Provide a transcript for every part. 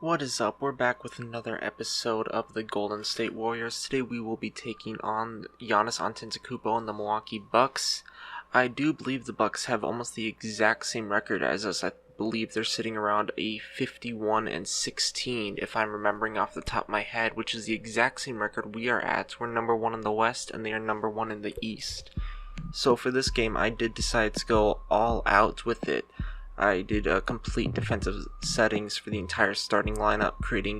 What is up? We're back with another episode of the Golden State Warriors. Today we will be taking on Giannis Antetokounmpo and the Milwaukee Bucks. I do believe the Bucks have almost the exact same record as us. I believe they're sitting around a 51-16, if I'm remembering off the top of my head, which is the exact same record we are at. We're number one in the West and they are number one in the East. So for this game, I did decide to go all out with it. I did complete defensive settings for the entire starting lineup,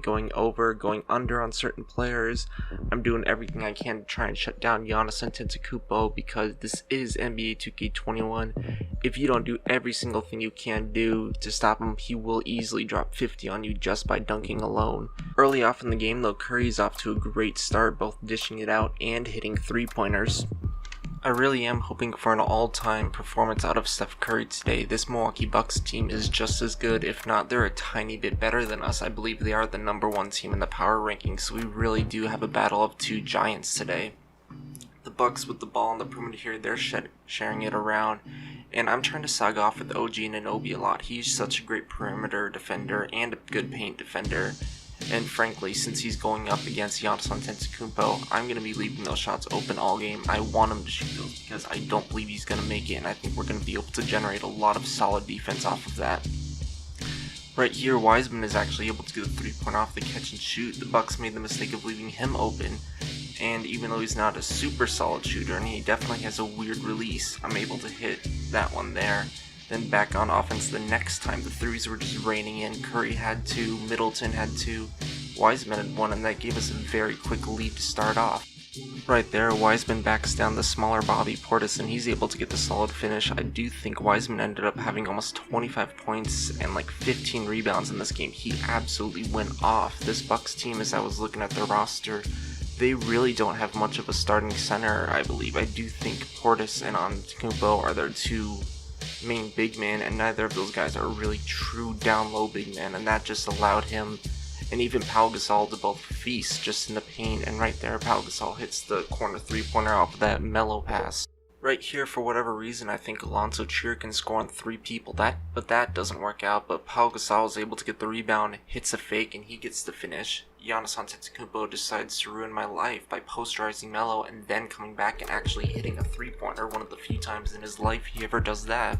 going over, going under on certain players. I'm doing everything I can to try and shut down Giannis Antetokounmpo because this is NBA 2K21. If you don't do every single thing you can do to stop him, he will easily drop 50 on you just by dunking alone. Early off in the game though, Curry's off to a great start, both dishing it out and hitting three-pointers. I really am hoping for an all-time performance out of Steph Curry today. This Milwaukee Bucks team is just as good, if not they're a tiny bit better than us. I believe they are the number one team in the power rankings, so we really do have a battle of two giants today. The Bucks with the ball on the perimeter here, they're sharing it around, and I'm trying to sag off with OG Anunoby a lot. He's such a great perimeter defender and a good paint defender. And frankly, since he's going up against Giannis Antetokounmpo, I'm going to be leaving those shots open all game. I want him to shoot those because I don't believe he's going to make it, and I think we're going to be able to generate a lot of solid defense off of that. Right here, Wiseman is actually able to get a three-pointer off the catch and shoot. The Bucks made the mistake of leaving him open, and even though he's not a super solid shooter, and he definitely has a weird release, I'm able to hit that one there. Then back on offense the next time, the threes were just raining in. Curry had two, Middleton had two, Wiseman had one, and that gave us a very quick lead to start off. Right there, Wiseman backs down the smaller Bobby Portis, and he's able to get the solid finish. I do think Wiseman ended up having almost 25 points and like 15 rebounds in this game. He absolutely went off. This Bucks team, as I was looking at their roster, they really don't have much of a starting center, I believe. I do think Portis and Antetokounmpo are their two main big man, and neither of those guys are really true down low big man, and that just allowed him and even Pau Gasol to both feast just in the paint. And right there, Pau Gasol hits the corner three-pointer off of that mellow pass. Right here, for whatever reason, I think Alonzo Trier can score on three people, but that doesn't work out. But Pau Gasol is able to get the rebound, hits a fake, and he gets the finish. Giannis Antetokounmpo decides to ruin my life by posterizing Melo and then coming back and actually hitting a three-pointer, one of the few times in his life he ever does that.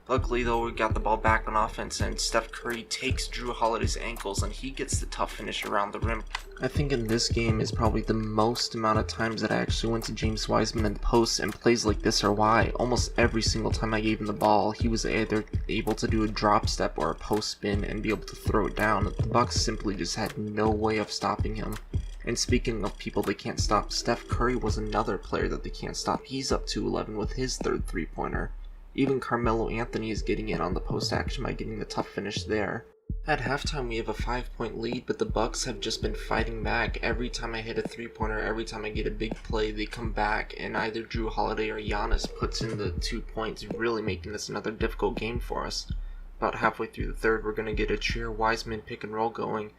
Luckily though, we got the ball back on offense, and Steph Curry takes Drew Holiday's ankles and he gets the tough finish around the rim. I think in this game is probably the most amount of times that I actually went to James Wiseman in the post, and plays like this are why. Almost every single time I gave him the ball, he was either able to do a drop step or a post spin and be able to throw it down. The Bucks simply just had no way of stopping him. And speaking of people they can't stop, Steph Curry was another player that they can't stop. He's up to 11 with his third three-pointer. Even Carmelo Anthony is getting in on the post action by getting the tough finish there. At halftime we have a 5-point lead, but the Bucks have just been fighting back. Every time I hit a three-pointer, every time I get a big play, they come back, and either Drew Holiday or Giannis puts in the 2 points, really making this another difficult game for us. About halfway through the third, we're going to get a Trier Wiseman pick and roll going,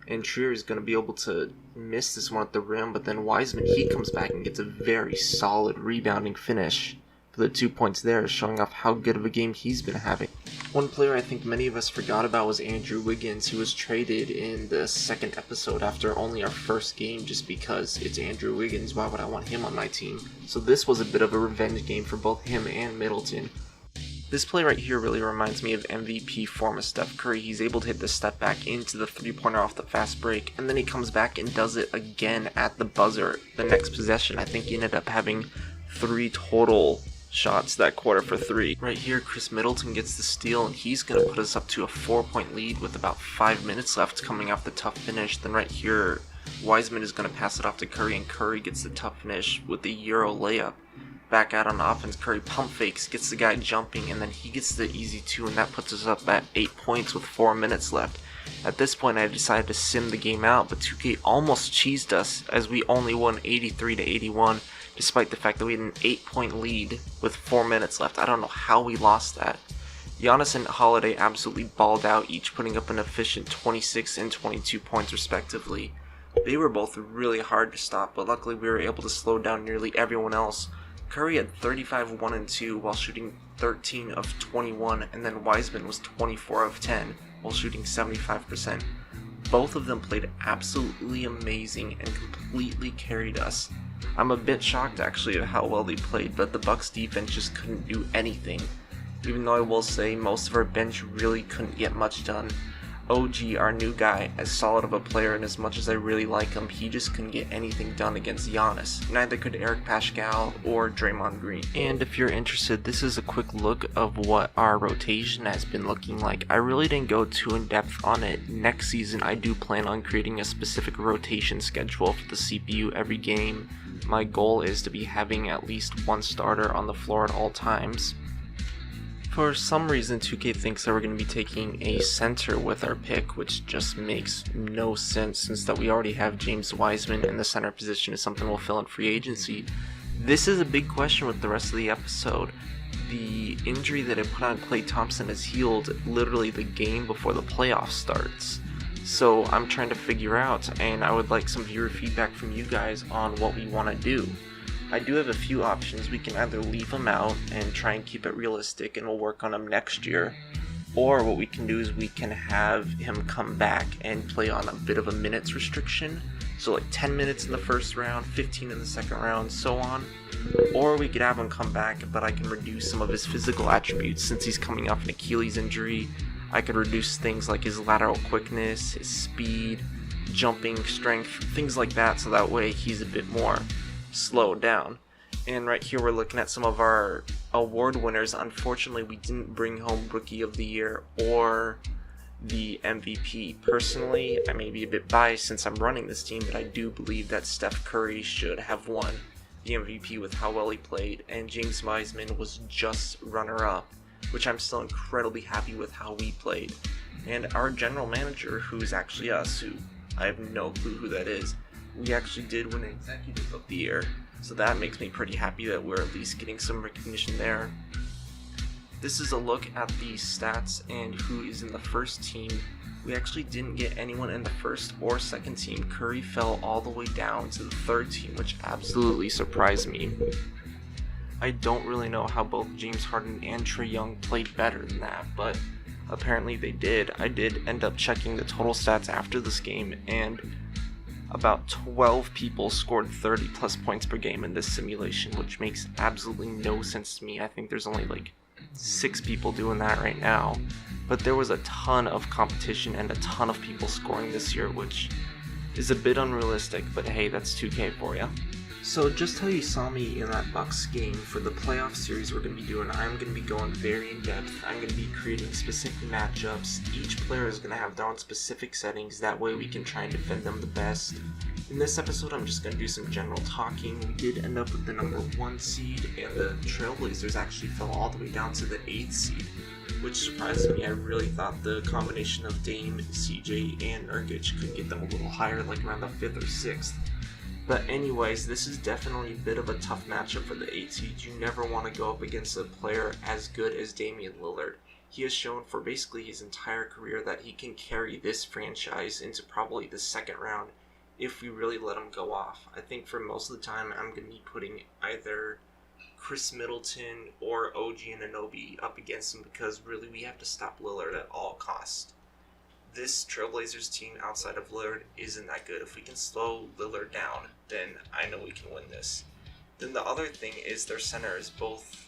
and Trier is going to be able to miss this one at the rim, but then Wiseman, he comes back and gets a very solid rebounding finish. The 2 points there, showing off how good of a game he's been having. One player I think many of us forgot about was Andrew Wiggins, who was traded in the second episode after only our first game, just because it's Andrew Wiggins, why would I want him on my team? So this was a bit of a revenge game for both him and Middleton. This play right here really reminds me of MVP form of Steph Curry. He's able to hit the step back into the three-pointer off the fast break, and then he comes back and does it again at the buzzer. The next possession, I think he ended up having 3 total shots that quarter for 3. Right here, Chris Middleton gets the steal, and he's going to put us up to a 4-point lead with about 5 minutes left coming off the tough finish. Then right here, Wiseman is going to pass it off to Curry, and Curry gets the tough finish with the Euro layup. Back out on offense, Curry pump fakes, gets the guy jumping, and then he gets the easy 2, and that puts us up at 8 points with 4 minutes left. At this point, I decided to sim the game out, but 2K almost cheesed us as we only won 83-81. Despite the fact that we had an 8-point lead with 4 minutes left. I don't know how we lost that. Giannis and Holiday absolutely balled out, each putting up an efficient 26 and 22 points respectively. They were both really hard to stop, but luckily we were able to slow down nearly everyone else. Curry had 35, 1 and 2 while shooting 13 of 21, and then Wiseman was 24 of 10 while shooting 75%. Both of them played absolutely amazing and completely carried us. I'm a bit shocked actually at how well they played, but the Bucks defense just couldn't do anything. Even though I will say most of our bench really couldn't get much done. OG, our new guy, as solid of a player and as much as I really like him, he just couldn't get anything done against Giannis. Neither could Eric Paschall or Draymond Green. And if you're interested, this is a quick look of what our rotation has been looking like. I really didn't go too in depth on it. Next season, I do plan on creating a specific rotation schedule for the CPU every game. My goal is to be having at least one starter on the floor at all times. For some reason, 2K thinks that we're going to be taking a center with our pick, which just makes no sense since that we already have James Wiseman and the center position is something we'll fill in free agency. This is a big question with the rest of the episode. The injury that I put on Klay Thompson is healed literally the game before the playoff starts. So I'm trying to figure out, and I would like some viewer feedback from you guys on what we want to do. I do have a few options. We can either leave him out and try and keep it realistic and we'll work on him next year, or what we can do is we can have him come back and play on a bit of a minutes restriction, so like 10 minutes in the first round, 15 in the second round, so on. Or we could have him come back, but I can reduce some of his physical attributes since he's coming off an Achilles injury. I could reduce things like his lateral quickness, his speed, jumping strength, things like that, so that way he's a bit more slowed down. And right here we're looking at some of our award winners. Unfortunately, we didn't bring home Rookie of the Year or the MVP. Personally, I may be a bit biased since I'm running this team, but I do believe that Steph Curry should have won the MVP with how well he played, and James Wiseman was just runner-up, which I'm still incredibly happy with how we played. And our general manager, who's actually us, who I have no clue who that is, we actually did win Executive of the Year, so that makes me pretty happy that we're at least getting some recognition there. This is a look at the stats and who is in the first team. We actually didn't get anyone in the first or second team. Curry fell all the way down to the third team, which absolutely surprised me. I don't really know how both James Harden and Trae Young played better than that, but apparently they did. I did end up checking the total stats after this game, and about 12 people scored 30 plus points per game in this simulation, which makes absolutely no sense to me. I think there's only like 6 people doing that right now. But there was a ton of competition and a ton of people scoring this year, which is a bit unrealistic, but hey, that's 2K for you. So just how you saw me in that Bucks game, for the playoff series we're going to be doing, I'm going to be going very in depth. I'm going to be creating specific matchups. Each player is going to have their own specific settings, that way we can try and defend them the best. In this episode I'm just going to do some general talking. We did end up with the number 1 seed, and the Trailblazers actually fell all the way down to the 8th seed, which surprised me. I really thought the combination of Dame, CJ, and Nurkic could get them a little higher, like around the 5th or 6th. But anyways, this is definitely a bit of a tough matchup for the 8 seed. You never want to go up against a player as good as Damian Lillard. He has shown for basically his entire career that he can carry this franchise into probably the second round if we really let him go off. I think for most of the time I'm going to be putting either Chris Middleton or OG Anunoby up against him, because really we have to stop Lillard at all costs. This Trailblazers team outside of Lillard isn't that good. If we can slow Lillard down, then I know we can win this. Then the other thing is their centers. Both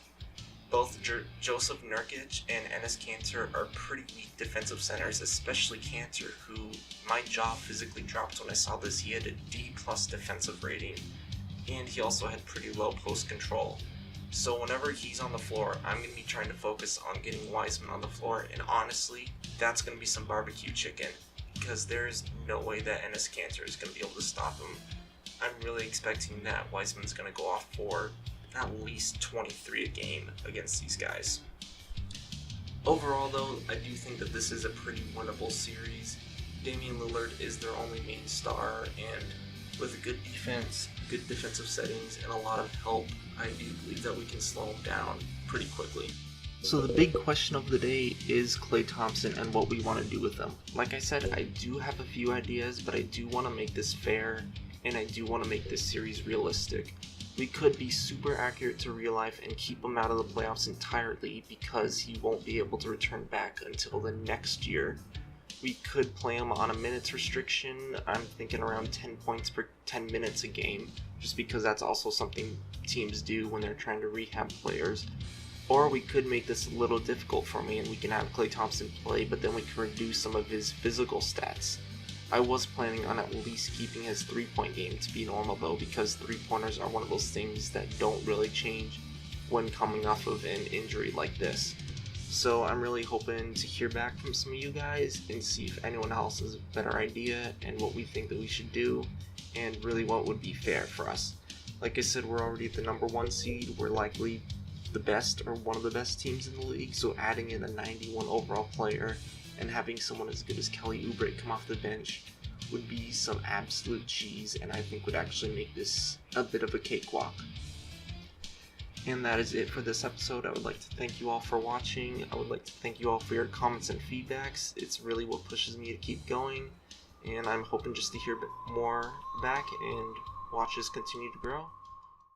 Joseph Nurkic and Enes Kanter are pretty weak defensive centers, especially Kanter, who my jaw physically dropped when I saw this. He had a D+ defensive rating, and he also had pretty low post control. So whenever he's on the floor, I'm going to be trying to focus on getting Wiseman on the floor, and honestly, that's going to be some barbecue chicken, because there's no way that Enes Kanter is going to be able to stop him. I'm really expecting that Wiseman's going to go off for at least 23 a game against these guys. Overall though, I do think that this is a pretty winnable series. Damian Lillard is their only main star, and with a good defense, good defensive settings, and a lot of help, I do believe that we can slow him down pretty quickly. So the big question of the day is Klay Thompson and what we want to do with him. Like I said, I do have a few ideas, but I do want to make this fair, and I do want to make this series realistic. We could be super accurate to real life and keep him out of the playoffs entirely, because he won't be able to return back until the next year. We could play him on a minutes restriction. I'm thinking around 10 points per 10 minutes a game, just because that's also something teams do when they're trying to rehab players. Or we could make this a little difficult for me and we can have Klay Thompson play, but then we can reduce some of his physical stats. I was planning on at least keeping his 3-point game to be normal though, because 3-pointers are one of those things that don't really change when coming off of an injury like this. So I'm really hoping to hear back from some of you guys and see if anyone else has a better idea and what we think that we should do and really what would be fair for us. Like I said, we're already at the number 1 seed. We're likely the best or one of the best teams in the league, so adding in a 91 overall player and having someone as good as Kelly Oubre come off the bench would be some absolute cheese, and I think would actually make this a bit of a cakewalk. And that is it for this episode. I would like to thank you all for watching. I would like to thank you all for your comments and feedbacks. It's really what pushes me to keep going, and I'm hoping just to hear more back and watch us continue to grow.